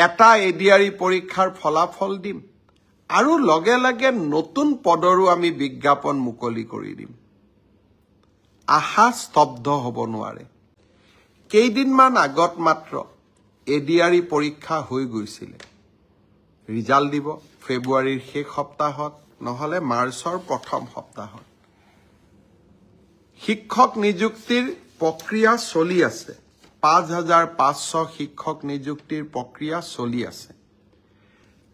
এটা এডিআৰই পৰীক্ষাৰ ফলাফল দিম আৰু লগে লগে নতুন পদৰো আমি বিজ্ঞাপন মুকলি কৰি দিম। আশা স্তব্ধ হ'ব নোৱাৰে। কেইদিনমান আগত মাত্ৰ এডিআৰই পৰীক্ষা হৈ গৈছিলে। ৰিজাল্ট দিব ফেব্ৰুৱাৰীৰ শেষ সপ্তাহত নহলে মাৰ্চৰ প্ৰথম সপ্তাহত। শিক্ষক নিযুক্তিৰ প্ৰক্ৰিয়া চলি আছে। ৫,৫০০ শিক্ষক নিযুক্তিৰ প্ৰক্ৰিয়া চলি আছে।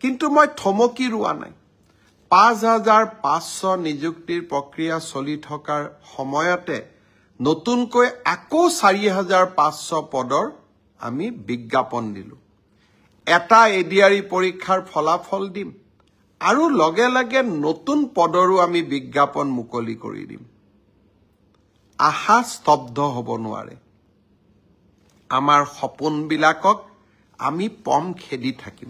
কিন্তু মই থমকি ৰোৱা নাই। ৫,৫০০ নিযুক্তিৰ প্ৰক্ৰিয়া চলি থকাৰ সময়তে নতুনকৈ আকৌ ৪,৫০০ পদৰ আমি বিজ্ঞাপন দিলোঁ। এটা এডিআৰই পৰীক্ষাৰ ফলাফল দিম আৰু লগে লগে নতুন পদৰো আমি বিজ্ঞাপন মুকলি কৰি দিম। আশা স্তব্ধ হ'ব নোৱাৰে। আমাৰ সপোনবিলাকক আমি পম খেদি থাকিম।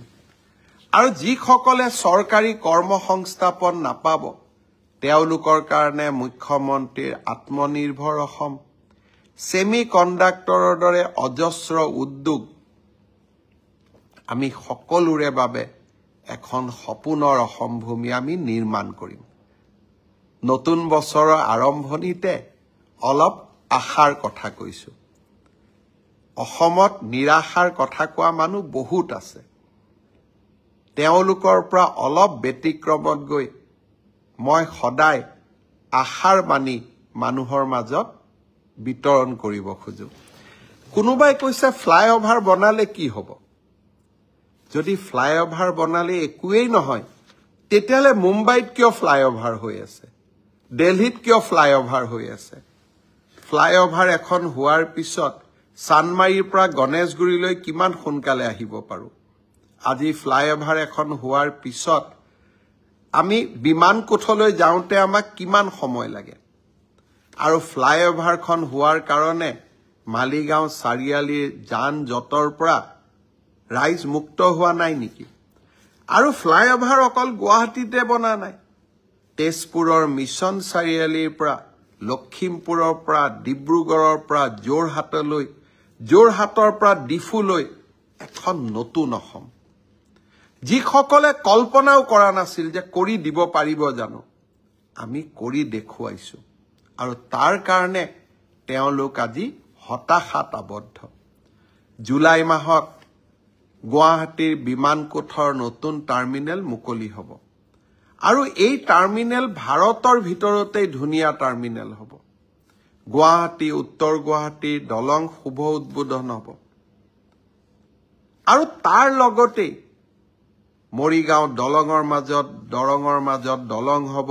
আৰু যিসকলে চৰকাৰী কৰ্মসংস্থাপন নাপাব তেওঁলোকৰ কাৰণে মুখ্যমন্ত্ৰীৰ আত্মনিৰ্ভৰ অসম, ছেমি কণ্ডাক্টৰৰ দৰে অজস্ৰ উদ্যোগ আমি সকলোৰে বাবে এখন সপোনৰ অসম ভূমি আমি নিৰ্মাণ কৰিম। নতুন বছৰৰ আৰম্ভণিতে অলপ আশাৰ কথা কৈছো। অসমত নিৰাশাৰ কথা কোৱা মানুহ বহুত আছে। তেওঁলোকৰ পৰা অলপ ব্যতিক্ৰমত গৈ মই সদায় আশাৰ বাণী মানুহৰ মাজত বিতৰণ কৰিব খোজো। কোনোবাই কৈছে ফ্লাইঅভাৰ বনালে কি হ'ব? যদি ফ্লাইঅভাৰ বনালে একোৱেই নহয় তেতিয়াহ'লে মুম্বাইত কিয় ফ্লাইঅভাৰ হৈ আছে? দিল্লীত কিয় ফ্লাইঅভাৰ হৈ আছে? ফ্লাইঅভাৰ এখন হোৱাৰ পিছত চানমাৰীৰ পৰা গণেশগুৰিলৈ কিমান সোনকালে আহিব পাৰোঁ? আজি ফ্লাইঅভাৰ এখন হোৱাৰ পিছত আমি বিমানকোটলৈ যাওঁতে আমাক কিমান সময় লাগে? আৰু ফ্লাইঅভাৰখন হোৱাৰ কাৰণে মালিগাঁও চাৰিআলিৰ যান জঁটৰ পৰা ৰাইজ মুক্ত হোৱা নাই নেকি? আৰু ফ্লাইঅভাৰ অকল গুৱাহাটীতে বনা নাই। তেজপুৰৰ মিছন চাৰিআলিৰ পৰা, লখিমপুৰৰ পৰা, ডিব্ৰুগড়ৰ পৰা যোৰহাটলৈ, যোৰহাটৰ পৰা ডিফুলৈ এখন নতুন অসম। যিসকলে কল্পনাও কৰা নাছিল যে কৰি দিব পাৰিব জানো, আমি কৰি দেখুৱাইছো। আৰু তাৰ কাৰণে তেওঁলোক আজি হতাশাত আবদ্ধ। জুলাই মাহত গুৱাহাটীৰ বিমানকোটৰ নতুন টাৰ্মিনেল মুকলি হ'ব। আৰু এই টাৰ্মিনেল ভাৰতৰ ভিতৰতেই ধুনীয়া টাৰ্মিনেল হ'ব। গুৱাহাটী, উত্তৰ গুৱাহাটীৰ দলং শুভ উদ্বোধন হ'ব। আৰু তাৰ লগতেই মৰিগাঁও দলঙৰ মাজত, দৰঙৰ মাজত দলং হ'ব।